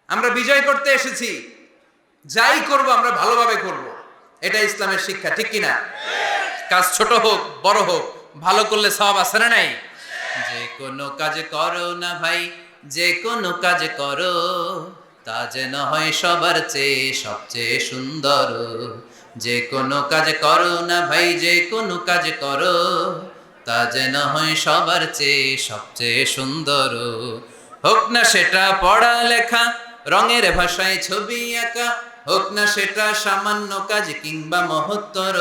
আমরা বিজয় করতে এসেছি, যাই করব আমরা ভালোভাবে করব, এটা ইসলামের শিক্ষা, ঠিক কিনা? কাজ ছোট হোক বড় হোক, ভালো করলে সওয়াব আছে না নাই? যে কোনো কাজ করো না ভাই, যে কোনো কাজ করো, তা যেন হয় সবার চেয়ে সবচেয়ে সুন্দর। যে কোনো কাজ করো না ভাই, যে কোনো কাজ করো, তা যেন হয় সবার চেয়ে সবচেয়ে সুন্দর। হোক না সেটা পড়ালেখা, রঙের ভাষায় ছবি আঁকা, হোক না সেটা সামান্য কাজ কিংবা মহত্তর,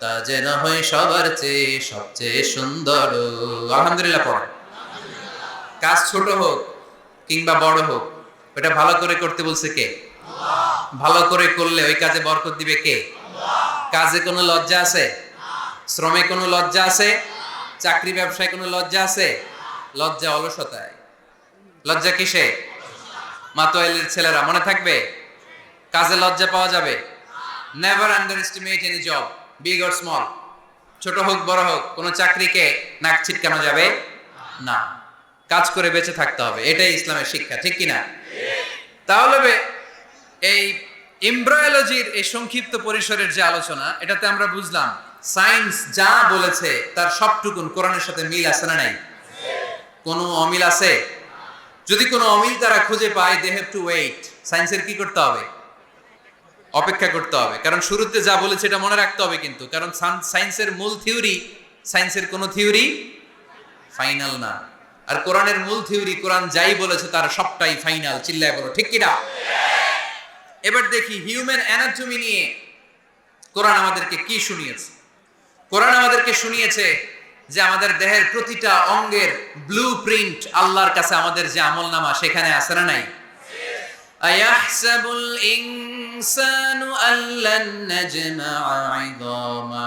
তা যেন হয় সবার চেয়ে সবচেয়ে সুন্দর। আলহামদুলিল্লাহ পড়। কাজ ছোট হোক কিংবা বড় হোক, ওটা ভালো করে করতে বলছে কে? ভালো করে করলে ওই কাজে বরকত দিবে কে? কাজে কোনো লজ্জা আছে? শ্রমে কোনো লজ্জা আছে? চাকরি ব্যবসায় কোনো লজ্জা আছে? লজ্জা অলসতায়। লজ্জা কিসে? মাতোয়াইলের ছেলেরা মনে থাকবে? কাজে লজ্জা পাওয়া যাবে? Never under estimate any job, big or small. ছোট হোক বড় হোক, কোনো চাকরিকে নাক ছিটকানো যাবে না। কাজ করে বেঁচে থাকতে হবে, এটাই ইসলামের শিক্ষা, ঠিক কিনা? তাহলে এই এমব্রায়োলজির এই সংক্ষিপ্ত পরিসরের যে আলোচনা, এটাতে আমরা বুঝলাম সায়েন্স যা বলেছে তার সবটুকুন কোরআনের সাথে মিল আছে না নাই? কোনো অমিল আছে? যদি কোনো অমিল তারা খুঁজে পায়, দে হ্যাভ টু ওয়েট। সায়েন্সের কি করতে হবে? অপেক্ষা করতে হবে। কারণ শুরুতে যা বলেছে এটা মনে রাখতে হবে কিন্তু, কারণ সায়েন্সের মূল থিওরি, সায়েন্সের কোনো থিওরি ফাইনাল না। আর কোরআনের মূল থিওরি, কোরআন যাই বলেছে তার সবটাই ফাইনাল। চিল্লায় বলো ঠিক কিনা? এবার দেখি হিউম্যান অ্যানাটমি নিয়ে কোরআন আমাদেরকে কি শুনিয়েছে। কোরআন আমাদেরকে শুনিয়েছে যে আমাদের দেহের প্রতিটা অঙ্গের ব্লু প্রিন্ট আল্লাহর কাছে আমাদের যে আমলনামা সেখানে আছে না নাই? আয়াহসাবুল ইনসানু আল্লান নাজমা'a 'ইযামা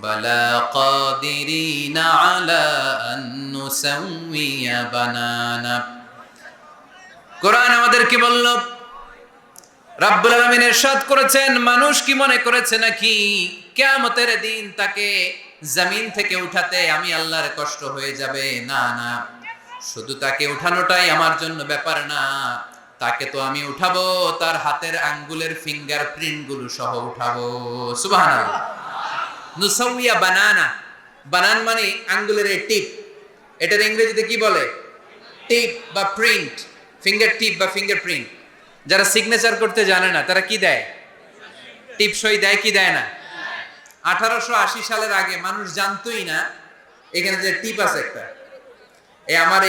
বালা কাদিরিনা আলা আন নুসাউইয়া বানানা। কোরআন আমাদেরকে বলল, রাব্বুল আলামিন ইরশাদ করেছেন, মানুষ কি মনে করেছে নাকি কিয়ামতের দিন তাকে জমিন থেকে উঠাতে আমি আল্লাহর কষ্ট হয়ে যাবে? না না, শুধু তাকে উঠানোটাই আমার জন্য ব্যাপার না, তাকে তো আমি উঠাবো তার হাতের আঙ্গুলের ফিঙ্গারপ্রিন্ট গুলো সহ উঠাবো। সুবহানাল্লাহ। নুসাউইয়া বানানা, বানান মানে আঙ্গুলের এই টিপ, এটার ইংরেজিতে কি বলে? টিপ বা প্রিন্ট, ফিঙ্গার টিপ বা ফিঙ্গারপ্রিন্ট। যারা সিগনেচার করতে জানে না তারা কি দেয়? টিপসই দেয় কি দেয় না? 1880 সালের আগে মানুষ জানতোই না এখানে যে টিপ আছে একটা, আমার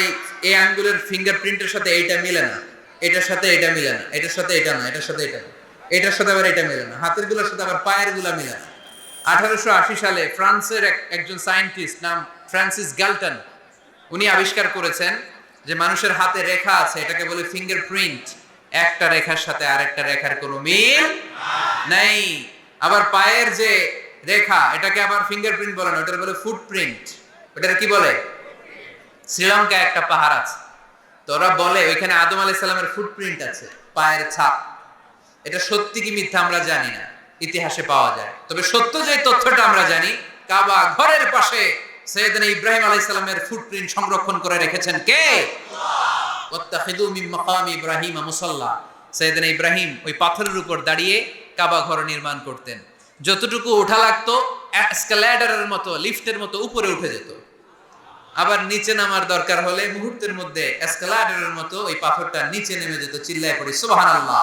এই আঙ্গুলের ফিঙ্গারপ্রিন্টের সাথে এইটা মিলে না, এটার সাথে এটা মিলে না, এটার সাথে এটা না, এটার সাথে এটা না, এটার সাথে আবার এটা মিলে না, হাতের গুলোর সাথে আবার পায়ের গুলা মিলে না। 1880 সালে ফ্রান্সের একজন সায়েন্টিস্ট নাম ফ্রান্সিস গ্যালটন, উনি আবিষ্কার করেছেন যে মানুষের হাতে রেখা আছে, এটাকে বলে ফিঙ্গারপ্রিন্ট। একটা রেখার সাথে আরেকটা রেখার কোনো মিল নাই। আবার পায়ের যে রেখা, এটাকে আবার ফিঙ্গারপ্রিন্ট বলে না, ওটাকে বলে ফুটপ্রিন্ট। ওটাকে কি বলে? শ্রীলঙ্কায় একটা পাহাড় আছে, তো ওরা বলে ওইখানে আদম আলাইহিস সালামের ফুটপ্রিন্ট আছে, পায়ের ছাপ। এটা সত্যি কি মিথ্যা আমরা জানি না, ইতিহাসে পাওয়া যায়। তবে সত্য যে তথ্যটা আমরা জানি, কাবা ঘরের পাশে সাইয়েদনা ইব্রাহিম আলাইহিস সালামের ফুটপ্রিন্ট সংরক্ষণ করে রেখেছেন কে? ওয়াত্তাখিযু মিন মাকামি ইব্রাহিম মুসাল্লা। সাইয়েদনা ইব্রাহিম ওই পাথরের উপর দাঁড়িয়ে কাবা ঘর নির্মাণ করতেন। যতটুকু ওঠা লাগতো এসকালেটরের মতো, লিফটের মতো উপরে উঠে যেত। আবার নিচে নামার দরকার হলে মুহূর্তের মধ্যে এসকালেটরের মতো ওই পাথরটা নিচে নেমে যেত। চিল্লায় পড়ি সুবহানাল্লাহ।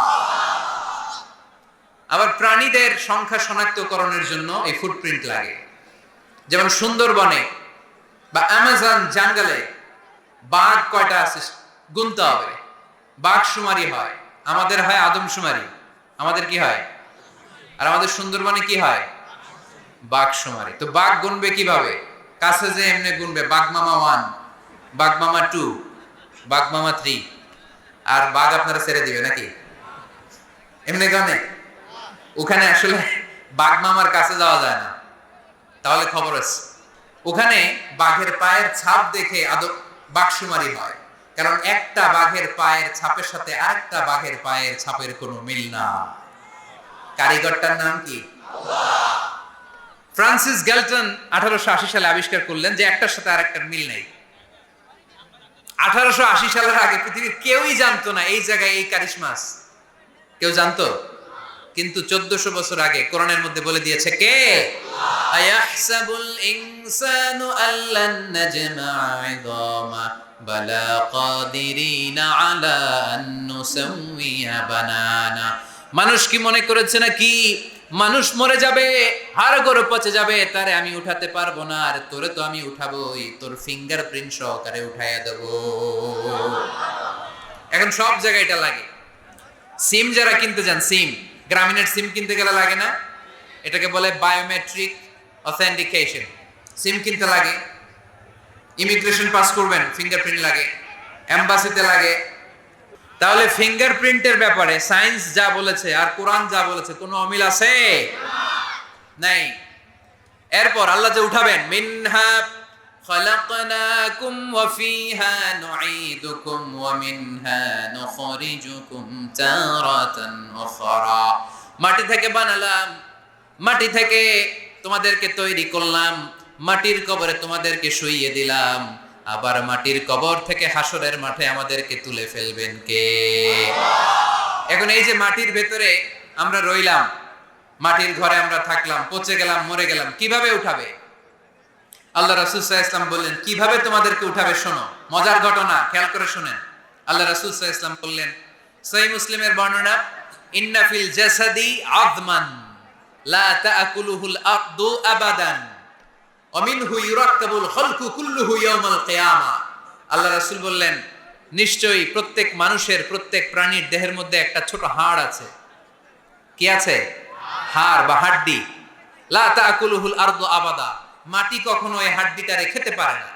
আবার প্রাণীদের সংখ্যা শনাক্তকরণের জন্য এই ফুটপ্রিন্ট লাগে। যেমন সুন্দরবনে বা অ্যামাজন জঙ্গলে বাঘ কয়টা আছে গুনতে হবে, বাঘ শুমারি হয়। আমাদের হয় আদমশুমারি, আমাদের কি হয়? আর আমাদের সুন্দরবনে কি হয়? বাঘ শুমারি। তো বাঘ গুনবে কিভাবে? কাছে যে এমনি গুনবে, বাঘ মামা 1, বাঘ মামা 2, বাঘ মামা 3, আর বাঘ আপনারা ছেড়ে দিবে নাকি? এমনি গানে ওখানে আসলে বাঘ মামার কাছে যাওয়া যায় না, তাহলে খবর আছে। ওখানে বাঘের পায়ের ছাপ দেখে বাঘ শুমারি হয়, কারণ একটা বাঘের পায়ের ছাপের সাথে আরেকটা বাঘের পায়ের ছাপের কোনো মিল না। কারিগরটার নাম কি? ফ্রান্সিস গ্যালটন 1880 সালে আবিষ্কার করলেন যে একটার সাথে আরেকটার মিল নেই। 1880 সালের আগে পৃথিবীর কেউই জানতো না এই জায়গায় এই কারিশমা আছে। কেউ জানতো? কিন্তু 1400 বছর আগে কোরআনের মধ্যে বলে দিয়েছে কে? আয়াহসাবুল ইনসানু আল্লান নাজমা'a 'ইদামা বালা কাদিরিনা আলা আন নুসাউইয়া বানানা। মানুষ কি মনে করেছে নাকি মানুষ মরে যাবে, হাড়গোড় পচে যাবে, তারে আমি উঠাতে পারবো না? আর তোরে তো আমি উঠাবোই, তোর ফিঙ্গারপ্রিন্ট সহকারে উঠাইয়া দেবো। এখন সব জায়গায় এটা লাগে। সিম যারা কিনতে যান, সিম গ্রামীণের সিম কিনতে গেলে লাগে না? এটাকে বলে বায়োমেট্রিক অথেন্টিকেশন। সিম কিনতে লাগে, ইমিগ্রেশন পাস করবেন ফিঙ্গারপ্রিন্ট লাগে, এমবাসিতে লাগে। তাহলে ফিঙ্গারপ্রিন্টের ব্যাপারে সায়েন্স যা বলেছে আর কোরআন যা বলেছে কোনো অমিল আছে? নাই। এরপর আল্লাহ যে উঠাবেন, মিনহা খালাকনাকুম ওয়া ফিহা নুঈদুকুম ওয়া মিনহা নুখরিজুকুম তারাতান উখরা। মাটি থেকে বানালাম, মাটি থেকে তোমাদেরকে তৈরি করলাম, মাটির কবরে তোমাদেরকে শুইয়ে দিলাম, আবার মাটির কবর থেকে হাসরের মাঠে আমাদেরকে তুলে ফেলবেন কে? এখন এই যে মাটির ভেতরে আমরা রইলাম, মাটির ঘরে আমরা থাকলাম, পচে গেলাম, মরে গেলাম, কিভাবে উঠাবে? আল্লাহ রাসূল সাল্লাল্লাহু আলাইহি ওয়াসাল্লাম বললেন কিভাবে তোমাদেরকে উঠাবে শোনো। মজার ঘটনা, খেয়াল করে শুনেন। আল্লাহ রাসূল সাল্লাল্লাহু আলাইহি ওয়াসাল্লাম বললেন, সহিহ মুসলিমের বর্ণনা, ইন্না ফিল জাসাদি আযমান লা তাআকুলুহুল আরদু আবাদান ওয়া মিনহু ইউরাক্কাবুল খালকু কুল্লুহু ইয়াওমাল কিয়ামা। আল্লাহ রাসূল বললেন, নিশ্চয়ই প্রত্যেক মানুষের, প্রত্যেক প্রাণীর দেহের মধ্যে একটা ছোট হাড় আছে। কি আছে? হাড় বা হাড্ডি। লা তাআকুলুহুল আরদু আবাদা, মাটি কখনো এই হাড্ডিটারে খেতে পারে না।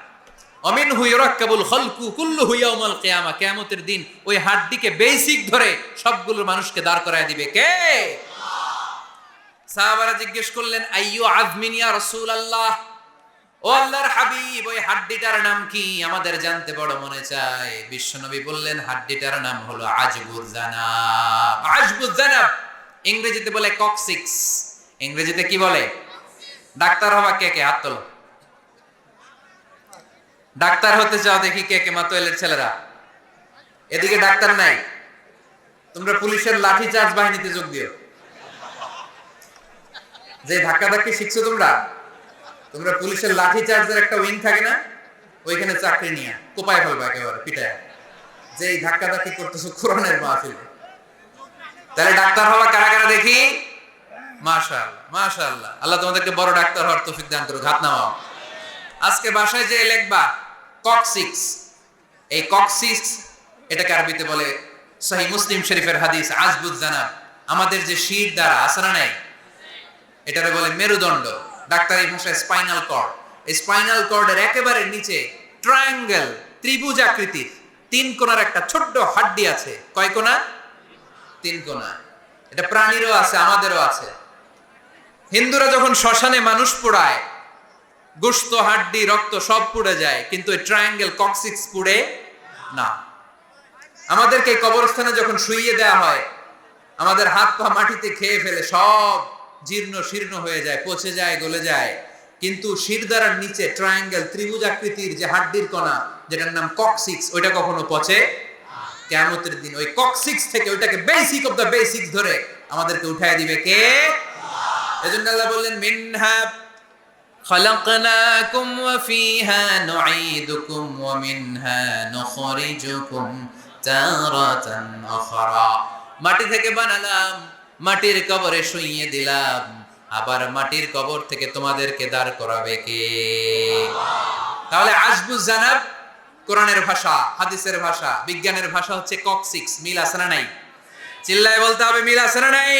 ওয়া মিনহু ইউরাক্কাবুল খালকু কুল্লুহু ইয়াওমাল কিয়ামা, কিয়ামতের দিন ওই হাড্ডিকে বেসিক ধরে সবগুলো মানুষকে দাঁড় করায় দিবে কে? সাহাবারা জিজ্ঞেস করলেন, আইয়ু আযমিন ইয়া রাসূলুল্লাহ, ও আল্লাহর হাবিব ওই হাড্ডিটার নাম কি? আমাদের জানতে বড় মনে চায়। বিশ্বনবী বললেন, হাড্ডিটার নাম হলো আজবুজ জানাব। আজবুজ জানাব ইংরেজিতে বলে কক্সিক্স। ইংরেজিতে কি বলে? ডাক্তার হবা কে কে? হাত তোলো। ডাক্তার হতে চাও দেখি কে কে? মাতোয়েলের ছেলেরা এদিকে ডাক্তার নাই, তোমরা পুলিশের লাঠি চার্জ বাহিনীতে যোগ দিও। যে ধাক্কা ধাক্কি শিখছো তোমরা, তোমরা পুলিশের লাঠি চার্জের একটা উইং থাকে না, ওইখানে চাকরি নিয়ে কোপায় ফেলবা একেবারে পিটায়, যে এই ধাক্কা ধাক্কি করতেছো কোরআনের মাহফিলে। তাহলে ডাক্তার হওয়া কারা কারা দেখি? মাশাআল্লাহ, মাশাআল্লাহ। আল্লাহ তোমাদেরকে বড় ডাক্তার হওয়ার তৌফিক দান করুক। হাত নামাও। আজকে বাসায় যে লিখবা কক্সিক্স, এই কক্সিক্স এটাকে আরবিতে বলে, সহিহ মুসলিম শরীফের হাদিস, আজবুজ জানাব। আমাদের যে শির দ্বারা আছে না নাই, এটারে বলে মেরুদণ্ড, ডাক্তারি ভাষায় স্পাইনাল কর্ড। এই স্পাইনাল কর্ডের একেবারে নিচে ট্রায়াঙ্গেল, ত্রিভুজ আকৃতির 3 কোণার একটা ছোট্ট হাড্ডি আছে। কয় কোণা? 3 কোণা। এটা প্রাণীরও আছে, আমাদেরও আছে। হিন্দুরা যখন শ্মশানে মানুষ পোড়ায়, গোশত, হাড্ডি, রক্ত সব পুড়ে যায়, কিন্তু এই ট্রায়াঙ্গেল কক্সিক্স পুড়ে না। আমাদেরকে কবরস্থানে যখন শুইয়ে দেওয়া হয়, আমাদের হাত পা মাটিতে খেয়ে ফেলে, সব জীর্ণ শীর্ণ হয়ে যায়, পচে যায়, গলে যায়, কিন্তু শিরদাঁড়ার নিচে ট্রায়াঙ্গেল, ত্রিভুজ আকৃতির যে হাড্ডির কণা, যেটার নাম কক্সিক্স, ওইটা কখনো পচে। কিয়ামতের দিন ওই কক্সিক্স থেকে, ওইটাকে বেসিক অফ দ্য বেসিক্স ধরে আমাদেরকে উঠায় দিবে কে? এজন্য আল্লাহ বললেন, মিনহা খালাকনাকুম ওয়া ফিহা নুঈদুকুম ওয়া মিনহা নুখরিজুকুম তারাতান উখরা। মাটি থেকে বানালাম, মাটির কবরে শুইয়ে দিলাম, আবার মাটির কবর থেকে তোমাদেরকে দাঁড় করাবে কে? তাহলে আজবুজ জানাব কোরআনের ভাষা, হাদিসের ভাষা, বিজ্ঞানের ভাষা হচ্ছে কক্সিক্স। মিল আছে না নাই? চিল্লায় বলতে হবে, মিল আছে না নাই?